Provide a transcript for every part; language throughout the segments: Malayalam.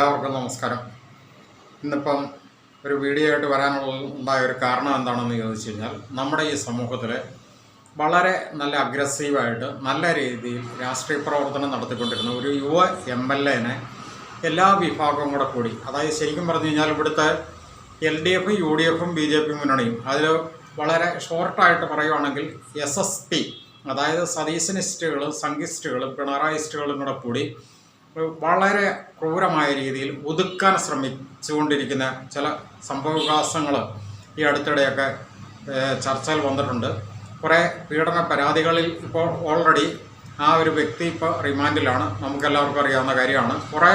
എല്ലാവർക്കും നമസ്കാരം. ഇന്നിപ്പം ഒരു വീഡിയോ ആയിട്ട് ഉണ്ടായ ഒരു കാരണം എന്താണെന്ന് ചോദിച്ചു കഴിഞ്ഞാൽ, നമ്മുടെ ഈ സമൂഹത്തിൽ വളരെ നല്ല അഗ്രസീവായിട്ട് നല്ല രീതിയിൽ രാഷ്ട്രീയ പ്രവർത്തനം നടത്തിക്കൊണ്ടിരുന്ന ഒരു യുവ MLA-നെ എല്ലാ വിഭാഗവും കൂടെ കൂടി, അതായത് ശരിക്കും പറഞ്ഞു കഴിഞ്ഞാൽ ഇവിടുത്തെ LDF, UDF, BJP മുന്നണിയും, അതിൽ വളരെ ഷോർട്ടായിട്ട് പറയുകയാണെങ്കിൽ SSP, അതായത് സതീശനിസ്റ്റുകളും സംഘിസ്റ്റുകളും പിണറായിസ്റ്റുകളും കൂടെ കൂടി വളരെ ക്രൂരമായ രീതിയിൽ ഒതുക്കാൻ ശ്രമിച്ചുകൊണ്ടിരിക്കുന്ന ചില സംഭവവികാസങ്ങൾ ഈ അടുത്തിടെയൊക്കെ ചർച്ചയിൽ വന്നിട്ടുണ്ട്. കുറേ പീഡന പരാതികളിൽ ഇപ്പോൾ ഓൾറെഡി ആ ഒരു വ്യക്തി ഇപ്പോൾ റിമാൻഡിലാണ്, നമുക്കെല്ലാവർക്കും അറിയാവുന്ന കാര്യമാണ്. കുറേ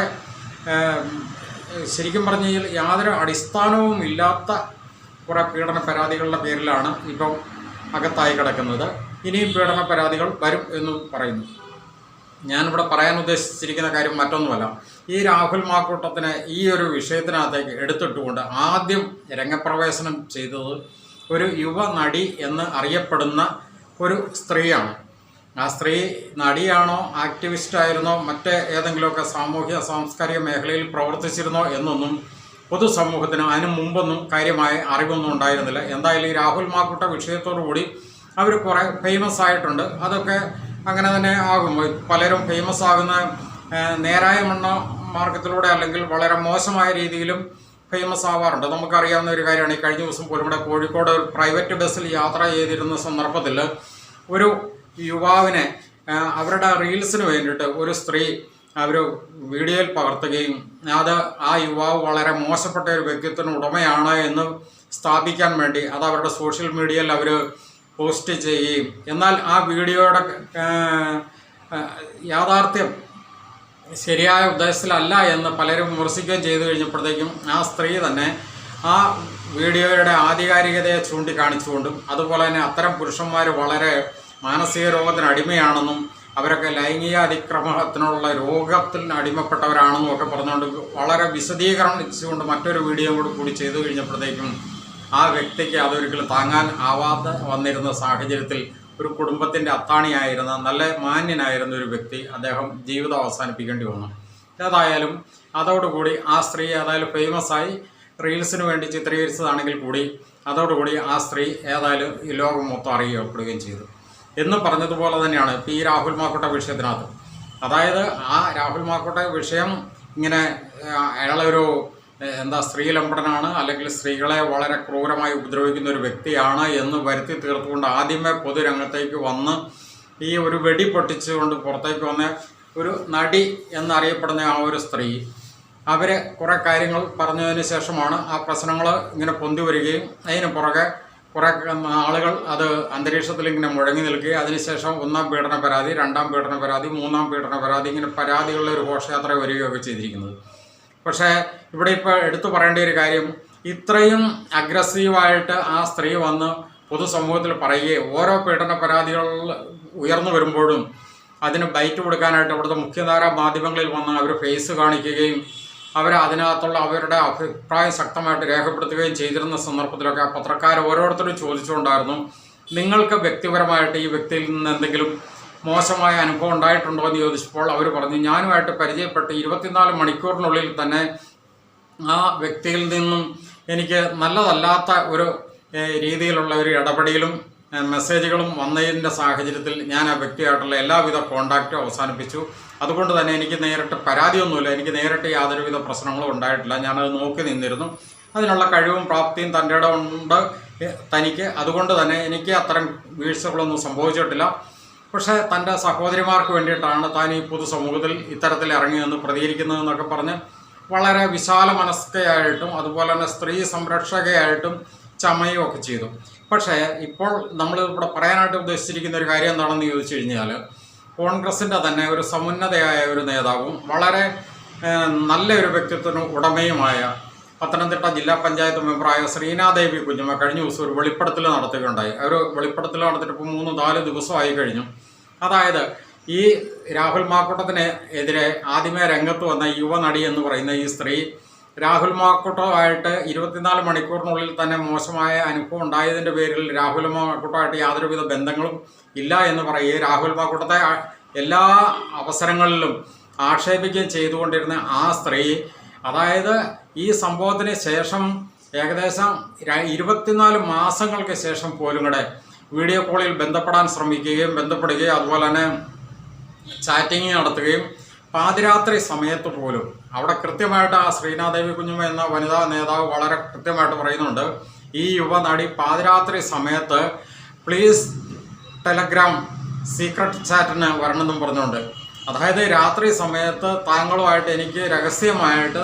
ശരിക്കും പറഞ്ഞു കഴിഞ്ഞാൽ യാതൊരു അടിസ്ഥാനവും ഇല്ലാത്ത കുറേ പീഡന പരാതികളുടെ പേരിലാണ് ഇപ്പം അകത്തായി കിടക്കുന്നത്. ഇനിയും പീഡന പരാതികൾ വരും എന്ന് പറയുന്നു. ഞാനിവിടെ പറയാൻ ഉദ്ദേശിച്ചിരിക്കുന്ന കാര്യം മറ്റൊന്നുമല്ല, ഈ രാഹുൽ മാക്കൂട്ടത്തിനെ ഈ ഒരു വിഷയത്തിനകത്തേക്ക് എടുത്തിട്ടുകൊണ്ട് ആദ്യം രംഗപ്രവേശനം ചെയ്തത് ഒരു യുവ നടി എന്ന് അറിയപ്പെടുന്ന ഒരു സ്ത്രീയാണ്. ആ സ്ത്രീ നടിയാണോ, ആക്ടിവിസ്റ്റായിരുന്നോ, മറ്റേ ഏതെങ്കിലുമൊക്കെ സാമൂഹ്യ സാംസ്കാരിക മേഖലയിൽ പ്രവർത്തിച്ചിരുന്നോ എന്നൊന്നും പൊതുസമൂഹത്തിന് അതിനു മുമ്പൊന്നും കാര്യമായ അറിവൊന്നും ഉണ്ടായിരുന്നില്ല. എന്തായാലും ഈ രാഹുൽ മാക്കൂട്ട വിഷയത്തോടു കൂടി അവർ കുറേ ഫേമസ് ആയിട്ടുണ്ട്. അതൊക്കെ അങ്ങനെ തന്നെ ആകും. പലരും ഫേമസ് ആകുന്ന നേരായ മാർഗത്തിലൂടെ അല്ലെങ്കിൽ വളരെ മോശമായ രീതിയിലും ഫേമസ് ആവാറുണ്ട്. നമുക്കറിയാവുന്ന ഒരു കാര്യമാണ്. ഈ കഴിഞ്ഞ ദിവസം പോലും ഇവിടെ കോഴിക്കോട് ഒരു പ്രൈവറ്റ് ബസ്സിൽ യാത്ര ചെയ്തിരുന്ന സന്ദർഭത്തിൽ ഒരു യുവാവിനെ അവരുടെ റീൽസിന് വേണ്ടിയിട്ട് ഒരു സ്ത്രീ അവർ വീഡിയോയിൽ പകർത്തുകയും അത് ആ യുവാവ് വളരെ മോശപ്പെട്ട ഒരു വ്യക്തിത്വത്തിന് ഉടമയാണ് എന്ന് സ്ഥാപിക്കാൻ വേണ്ടി അത് അവരുടെ സോഷ്യൽ മീഡിയയിൽ അവർ പോസ്റ്റ് ചെയ്യുകയും, എന്നാൽ ആ വീഡിയോയുടെ യാഥാർത്ഥ്യം ശരിയായ ഉദ്ദേശത്തിലല്ല എന്ന് പലരും വിമർശിക്കുകയും ചെയ്തു കഴിഞ്ഞപ്പോഴത്തേക്കും ആ സ്ത്രീ തന്നെ ആ വീഡിയോയുടെ ആധികാരികതയെ ചൂണ്ടിക്കാണിച്ചുകൊണ്ടും അതുപോലെ തന്നെ അത്തരം പുരുഷന്മാർ വളരെ മാനസിക രോഗത്തിന് അടിമയാണെന്നും അവരൊക്കെ ലൈംഗിക അതിക്രമത്തിനുള്ള രോഗത്തിന് അടിമപ്പെട്ടവരാണെന്നും ഒക്കെ പറഞ്ഞുകൊണ്ട് വളരെ വിശദീകരിച്ചുകൊണ്ട് മറ്റൊരു വീഡിയോ കൂടി ചെയ്തു കഴിഞ്ഞപ്പോഴത്തേക്കും ആ വ്യക്തിക്ക് അതൊരിക്കലും താങ്ങാൻ ആവാതെ വന്നിരുന്ന സാഹചര്യത്തിൽ ഒരു കുടുംബത്തിൻ്റെ അത്താണിയായിരുന്ന നല്ല മാന്യനായിരുന്ന ഒരു വ്യക്തി അദ്ദേഹം ജീവിതം അവസാനിപ്പിക്കേണ്ടി വന്നു. ഏതായാലും അതോടുകൂടി ആ സ്ത്രീ ഏതായാലും ഫേമസായി, റീൽസിന് വേണ്ടി ചിത്രീകരിച്ചതാണെങ്കിൽ കൂടി അതോടുകൂടി ആ സ്ത്രീ ഏതായാലും ഈ ലോകം മൊത്തം അറിയപ്പെടുകയും ചെയ്തു എന്ന് പറഞ്ഞതുപോലെ തന്നെയാണ് ഇപ്പോൾ ഈ രാഹുൽ മാക്കൂട്ട വിഷയത്തിനകത്ത്. അതായത് ആ രാഹുൽ മാക്കൂട്ട വിഷയം ഇങ്ങനെ അയാളൊരു സ്ത്രീലംബടനാണ്, അല്ലെങ്കിൽ സ്ത്രീകളെ വളരെ ക്രൂരമായി ഉപദ്രവിക്കുന്ന ഒരു വ്യക്തിയാണ് എന്ന് വരുത്തി തീർത്തുകൊണ്ട് ആദ്യമേ പൊതുരംഗത്തേക്ക് വന്ന് ഈ ഒരു വെടി പൊട്ടിച്ചുകൊണ്ട് പുറത്തേക്ക് വന്ന ഒരു നടി എന്നറിയപ്പെടുന്ന ആ ഒരു സ്ത്രീ അവർ കുറേ കാര്യങ്ങൾ പറഞ്ഞതിന് ശേഷമാണ് ആ പ്രശ്നങ്ങൾ ഇങ്ങനെ പൊന്തി വരികയും അതിന് പുറകെ കുറേ ആളുകൾ അത് അന്തരീക്ഷത്തിൽ ഇങ്ങനെ മുഴങ്ങി നിൽക്കുകയും അതിനുശേഷം ഒന്നാം പീഡന പരാതി, രണ്ടാം പീഡന പരാതി, മൂന്നാം പീഡന പരാതി, ഇങ്ങനെ പരാതികളുടെ ഒരു ഘോഷയാത്ര വരികയൊക്കെ ചെയ്തിരിക്കുന്നത്. പക്ഷേ ഇവിടെ ഇപ്പോൾ എടുത്തു പറയേണ്ട ഒരു കാര്യം, ഇത്രയും അഗ്രസീവായിട്ട് ആ സ്ത്രീ വന്ന് പൊതുസമൂഹത്തിൽ പറയുകയും ഓരോ പീഡന പരാതികൾ ഉയർന്നു വരുമ്പോഴും അതിന് ബൈറ്റ് കൊടുക്കാനായിട്ട് അവിടുത്തെ മുഖ്യധാരാ മാധ്യമങ്ങളിൽ വന്ന് അവർ ഫേസ് കാണിക്കുകയും അവർ അതിനകത്തുള്ള അവരുടെ അഭിപ്രായം ശക്തമായിട്ട് രേഖപ്പെടുത്തുകയും ചെയ്തിരുന്ന സന്ദർഭത്തിലൊക്കെ ആ പത്രക്കാർ ഓരോരുത്തരും ചോദിച്ചുകൊണ്ടായിരുന്നു, നിങ്ങൾക്ക് വ്യക്തിപരമായിട്ട് ഈ വ്യക്തിയിൽ നിന്ന് എന്തെങ്കിലും മോശമായ അനുഭവം ഉണ്ടായിട്ടുണ്ടോ എന്ന് ചോദിച്ചപ്പോൾ അവർ പറഞ്ഞു, ഞാനുമായിട്ട് പരിചയപ്പെട്ട് 24 മണിക്കൂറിനുള്ളിൽ തന്നെ ആ വ്യക്തിയിൽ നിന്നും എനിക്ക് നല്ലതല്ലാത്ത ഒരു രീതിയിലുള്ള ഒരു ഇടപെടലും മെസ്സേജുകളും വന്നതിൻ്റെ സാഹചര്യത്തിൽ ഞാൻ ആ വ്യക്തിയായിട്ടുള്ള എല്ലാവിധ കോണ്ടാക്റ്റും അവസാനിപ്പിച്ചു. അതുകൊണ്ട് തന്നെ എനിക്ക് നേരിട്ട് പരാതിയൊന്നുമില്ല, എനിക്ക് നേരിട്ട് യാതൊരുവിധ പ്രശ്നങ്ങളും ഉണ്ടായിട്ടില്ല, ഞാനത് നോക്കി നിന്നിരുന്നു, അതിനുള്ള കഴിവും പ്രാപ്തിയും തൻ്റെ ഇടമുണ്ട് തനിക്ക്, അതുകൊണ്ട് തന്നെ എനിക്ക് അത്തരം വീഴ്ചകളൊന്നും സംഭവിച്ചിട്ടില്ല. പക്ഷേ തൻ്റെ സഹോദരിമാർക്ക് വേണ്ടിയിട്ടാണ് താൻ ഈ പൊതുസമൂഹത്തിൽ ഇത്തരത്തിൽ ഇറങ്ങിയെന്ന് പ്രതികരിക്കുന്നതെന്നൊക്കെ പറഞ്ഞ് വളരെ വിശാല മനസ്കയായിട്ടും അതുപോലെ തന്നെ സ്ത്രീ സംരക്ഷകയായിട്ടും ചമയും ഒക്കെ ചെയ്തു. പക്ഷേ ഇപ്പോൾ നമ്മൾ ഇവിടെ പറയാനായിട്ട് ഉദ്ദേശിച്ചിരിക്കുന്ന ഒരു കാര്യം എന്താണെന്ന് ചോദിച്ചു കഴിഞ്ഞാൽ, കോൺഗ്രസിൻ്റെ തന്നെ ഒരു സമുന്നതയായ ഒരു നേതാവും വളരെ നല്ല ഒരു വ്യക്തിത്വത്തിന് ഉടമയുമായ പത്തനംതിട്ട ജില്ലാ പഞ്ചായത്ത് മെമ്പറായ ശ്രീനാദേവി കുഞ്ഞമ്മ കഴിഞ്ഞ ദിവസം ഒരു വെളിപ്പെടുത്തൽ നടത്തുകയുണ്ടായി. ഒരു വെളിപ്പെടുത്തൽ നടത്തിയിട്ട് ഇപ്പോൾ 3-4 ദിവസമായി കഴിഞ്ഞു. അതായത് ഈ രാഹുൽ മാക്കൂട്ടത്തിന് എതിരെ ആദ്യമേ രംഗത്ത് വന്ന യുവനടി എന്ന് പറയുന്ന ഈ സ്ത്രീ രാഹുൽ മാക്കൂട്ടമായിട്ട് 24 മണിക്കൂറിനുള്ളിൽ തന്നെ മോശമായ അനുഭവം ഉണ്ടായതിൻ്റെ പേരിൽ രാഹുൽ മാക്കൂട്ടമായിട്ട് യാതൊരുവിധ ബന്ധങ്ങളും ഇല്ല എന്ന് പറയുകയും രാഹുൽ മാക്കൂട്ടത്തെ എല്ലാ അവസരങ്ങളിലും ആക്ഷേപിക്കുകയും ചെയ്തുകൊണ്ടിരുന്ന ആ സ്ത്രീ അതായത് ഈ സംഭവത്തിന് ശേഷം ഏകദേശം 24 മാസങ്ങൾക്ക് ശേഷം പോലും കൂടെ വീഡിയോ കോളിൽ ബന്ധപ്പെടുകയും അതുപോലെ തന്നെ ചാറ്റിങ് നടത്തുകയും പാതിരാത്രി സമയത്ത് പോലും അവിടെ കൃത്യമായിട്ട് ആ ശ്രീനാദേവി കുഞ്ഞമ്മ എന്ന വനിതാ നേതാവ് വളരെ കൃത്യമായിട്ട് പറയുന്നുണ്ട്, ഈ യുവനടി പാതിരാത്രി സമയത്ത് പ്ലീസ് ടെലഗ്രാം സീക്രട്ട് ചാറ്റിന് വരണമെന്നും പറഞ്ഞുകൊണ്ട്, അതായത് രാത്രി സമയത്ത് താങ്കളുമായിട്ട് എനിക്ക് രഹസ്യമായിട്ട്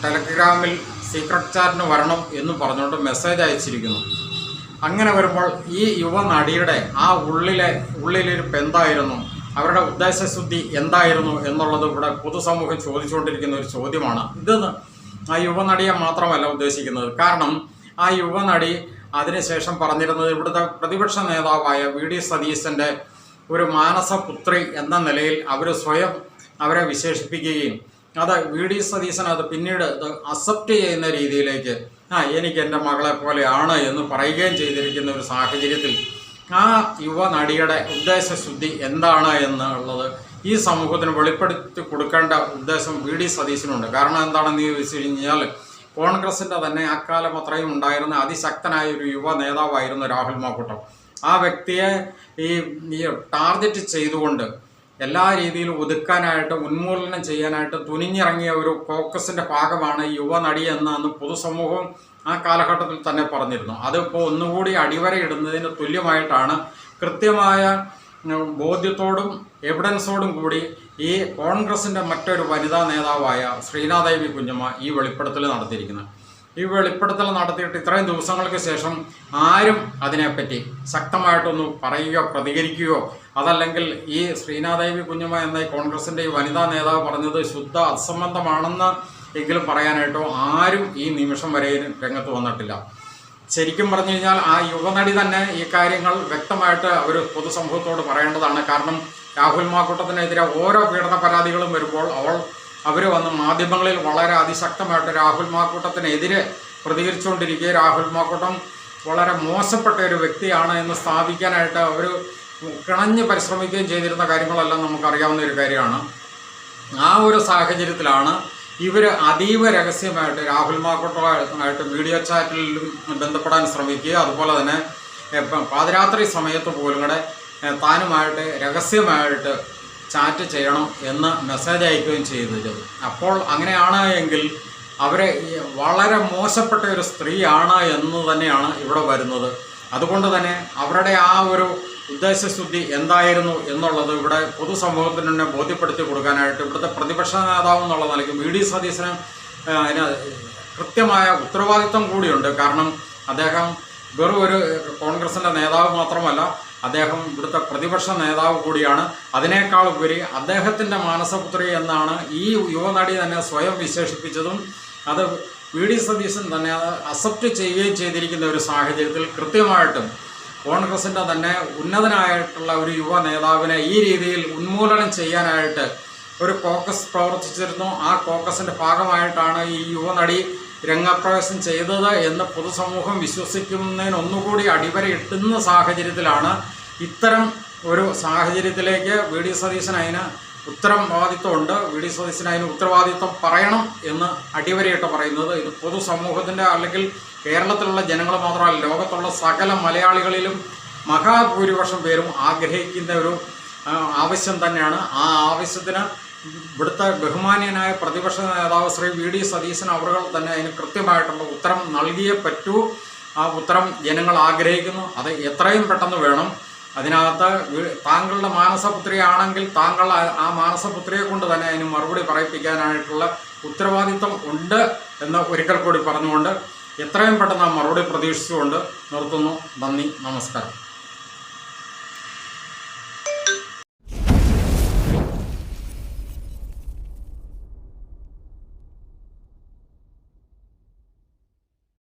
ടെലഗ്രാമിൽ സീക്രട്ട് ചാറ്റിന് വരണം എന്ന് പറഞ്ഞുകൊണ്ട് മെസ്സേജ് അയച്ചിരിക്കുന്നു. അങ്ങനെ വരുമ്പോൾ ഈ യുവനടിയുടെ ആ ഉള്ളിലിരിപ്പ് എന്തായിരുന്നു, അവരുടെ ഉദ്ദേശശുദ്ധി എന്തായിരുന്നു എന്നുള്ളത് ഇവിടെ പൊതുസമൂഹം ചോദിച്ചുകൊണ്ടിരിക്കുന്ന ഒരു ചോദ്യമാണ്. ഇത് ആ യുവനടിയെ മാത്രമല്ല ഉദ്ദേശിക്കുന്നത്. കാരണം ആ യുവനടി അതിനുശേഷം പറഞ്ഞിരുന്നത് ഇവിടുത്തെ പ്രതിപക്ഷ നേതാവായ വി.ഡി. സതീശൻ്റെ ഒരു മാനസപുത്രി എന്ന നിലയിൽ അവർ സ്വയം അവരെ വിശേഷിപ്പിക്കുകയും അത് വി.ഡി. സതീശൻ അത് പിന്നീട് അക്സെപ്റ്റ് ചെയ്യുന്ന രീതിയിലേക്ക് എനിക്ക് എൻ്റെ മകളെ പോലെയാണ് എന്ന് പറയുകയും ചെയ്തിരിക്കുന്ന ഒരു സാഹചര്യത്തിൽ ആ യുവനടിയുടെ ഉദ്ദേശശുദ്ധി എന്താണ് എന്നുള്ളത് ഈ സമൂഹത്തിന് വെളിപ്പെടുത്തി കൊടുക്കേണ്ട ഉദ്ദേശം വി.ഡി. സതീശനുണ്ട്. കാരണം എന്താണെന്ന് ചോദിച്ചു കഴിഞ്ഞാൽ കോൺഗ്രസിൻ്റെ തന്നെ അക്കാലം അത്രയും ഉണ്ടായിരുന്ന അതിശക്തനായ ഒരു യുവ നേതാവായിരുന്നു രാഹുൽ മാക്കൂട്ടം. ആ വ്യക്തിയെ ഈ ടാർഗറ്റ് ചെയ്തുകൊണ്ട് എല്ലാ രീതിയിലും ഒതുക്കാനായിട്ട് ഉന്മൂലനം ചെയ്യാനായിട്ട് തുനിഞ്ഞിറങ്ങിയ ഒരു കോക്കസിൻ്റെ ഭാഗമാണ് ഈ യുവനടി എന്ന് പൊതുസമൂഹം ആ കാലഘട്ടത്തിൽ തന്നെ പറഞ്ഞിരുന്നു. അതിപ്പോൾ ഒന്നുകൂടി അടിവരയിടുന്നതിന് തുല്യമായിട്ടാണ് കൃത്യമായ ബോധ്യത്തോടും എവിഡൻസോടും കൂടി ഈ കോൺഗ്രസിൻ്റെ മറ്റൊരു വനിതാ നേതാവായ ശ്രീനാദേവി കുഞ്ഞമ്മ ഈ വെളിപ്പെടുത്തൽ നടത്തിയിരിക്കുന്നത്. ഈ വെളിപ്പെടുത്തൽ നടത്തിയിട്ട് ഇത്രയും ദിവസങ്ങൾക്ക് ശേഷം ആരും അതിനെപ്പറ്റി ശക്തമായിട്ടൊന്ന് പറയുകയോ പ്രതികരിക്കുകയോ അതല്ലെങ്കിൽ ഈ ശ്രീനാദേവി കുഞ്ഞമ്മ എന്ന കോൺഗ്രസിൻ്റെ ഈ വനിതാ നേതാവ് പറഞ്ഞത് ശുദ്ധ അസംബന്ധമാണെന്ന് എങ്കിലും പറയാനായിട്ടോ ആരും ഈ നിമിഷം വരെ രംഗത്ത് വന്നിട്ടില്ല. ശരിക്കും പറഞ്ഞു കഴിഞ്ഞാൽ ആ യുവനടി തന്നെ ഈ കാര്യങ്ങൾ വ്യക്തമായിട്ട് അവർ പൊതുസമൂഹത്തോട് പറയേണ്ടതാണ്. കാരണം രാഹുൽ മാക്കൂട്ടത്തിനെതിരെ ഓരോ പീഡന പരാതികളും വരുമ്പോൾ അവർ വന്ന് മാധ്യമങ്ങളിൽ വളരെ അതിശക്തമായിട്ട് രാഹുൽ മാക്കൂട്ടത്തിനെതിരെ പ്രതികരിച്ചുകൊണ്ടിരിക്കുക, രാഹുൽ മാക്കൂട്ടം വളരെ മോശപ്പെട്ട ഒരു വ്യക്തിയാണ് എന്ന് സ്ഥാപിക്കാനായിട്ട് അവർ കിണഞ്ഞ് പരിശ്രമിക്കുകയും ചെയ്തിരുന്ന കാര്യങ്ങളെല്ലാം നമുക്കറിയാവുന്ന ഒരു കാര്യമാണ്. ആ ഒരു സാഹചര്യത്തിലാണ് ഇവർ അതീവ രഹസ്യമായിട്ട് രാഹുൽ മാക്കൂട്ടമായിട്ട് വീഡിയോ ചാറ്റിലും ബന്ധപ്പെടാൻ ശ്രമിക്കുക, അതുപോലെ തന്നെ പാതിരാത്രി സമയത്ത് പോലും കൂടെ താനുമായിട്ട് രഹസ്യമായിട്ട് ചാറ്റ് ചെയ്യണം എന്ന് മെസ്സേജ് അയക്കുകയും ചെയ്തത്. അപ്പോൾ അങ്ങനെയാണ് എങ്കിൽ അവരെ വളരെ മോശപ്പെട്ട ഒരു സ്ത്രീയാണ് എന്ന് തന്നെയാണ് ഇവിടെ വരുന്നത്. അതുകൊണ്ട് തന്നെ അവരുടെ ആ ഒരു ഉദ്ദേശശുദ്ധി എന്തായിരുന്നു എന്നുള്ളത് ഇവിടെ പൊതുസമൂഹത്തിന് തന്നെ ബോധ്യപ്പെടുത്തി കൊടുക്കാനായിട്ട് ഇവിടുത്തെ പ്രതിപക്ഷ നേതാവ് എന്നുള്ള നിലയ്ക്ക് വി.ഡി. സതീശന് അതിന് കൃത്യമായ ഉത്തരവാദിത്വം കൂടിയുണ്ട്. കാരണം അദ്ദേഹം വെറും ഒരു കോൺഗ്രസിൻ്റെ നേതാവ് മാത്രമല്ല, അദ്ദേഹം ഇവിടുത്തെ പ്രതിപക്ഷ നേതാവ് കൂടിയാണ്. അതിനേക്കാൾ ഉപരി അദ്ദേഹത്തിൻ്റെ മാനസപുത്രി എന്നാണ് ഈ യുവനടി തന്നെ സ്വയം വിശേഷിപ്പിച്ചതും അത് വി.ഡി. സതീശൻ തന്നെ അത് അക്സെപ്റ്റ് ചെയ്യുകയും ചെയ്തിരിക്കുന്ന ഒരു സാഹചര്യത്തിൽ കൃത്യമായിട്ടും കോൺഗ്രസിൻ്റെ തന്നെ ഉന്നതനായിട്ടുള്ള ഒരു യുവ നേതാവിനെ ഈ രീതിയിൽ ഉന്മൂലനം ചെയ്യാനായിട്ട് ഒരു കോക്കസ് പ്രവർത്തിച്ചിരുന്നു. ആ കോക്കസിൻ്റെ ഭാഗമായിട്ടാണ് ഈ യുവനടി രംഗപ്രവേശം ചെയ്തത് എന്ന് പൊതുസമൂഹം വിശ്വസിക്കുന്നതിന് ഒന്നുകൂടി അടിവരയിട്ടുന്ന സാഹചര്യത്തിലാണ് ഇത്തരം ഒരു സാഹചര്യത്തിലേക്ക് വി.ഡി. സതീശൻ അതിന് ഉത്തരവാദിത്വമുണ്ട്. വി.ഡി. സതീശൻ അതിന് ഉത്തരവാദിത്വം പറയണം എന്ന് അടിവരയിട്ട് പറയുന്നത്. ഇത് പൊതുസമൂഹത്തിൻ്റെ അല്ലെങ്കിൽ കേരളത്തിലുള്ള ജനങ്ങൾ മാത്രമല്ല, ലോകത്തുള്ള സകല മലയാളികളിലും മഹാഭൂരിപക്ഷം പേരും ആഗ്രഹിക്കുന്ന ഒരു ആവശ്യം തന്നെയാണ്. ആ ആവശ്യത്തിന് ഇവിടുത്തെ ബഹുമാന്യനായ പ്രതിപക്ഷ നേതാവ് ശ്രീ വി.ഡി. സതീശൻ അവർ തന്നെ അതിന് കൃത്യമായിട്ടുള്ള ഉത്തരം നൽകിയേ പറ്റൂ. ആ ഉത്തരം ജനങ്ങൾ ആഗ്രഹിക്കുന്നു. അത് എത്രയും പെട്ടെന്ന് വേണം. അതിനകത്ത് താങ്കളുടെ മാനസപുത്രിയാണെങ്കിൽ താങ്കൾ ആ മാനസപുത്രിയെ കൊണ്ട് തന്നെ അതിന് മറുപടി പറയിപ്പിക്കാനായിട്ടുള്ള ഉത്തരവാദിത്വം ഉണ്ട് എന്ന് ഒരിക്കൽ കൂടി പറഞ്ഞുകൊണ്ട് എത്രയും പെട്ടെന്ന് ആ മറുപടി പ്രതീക്ഷിച്ചുകൊണ്ട് നിർത്തുന്നു. നന്ദി, നമസ്കാരം.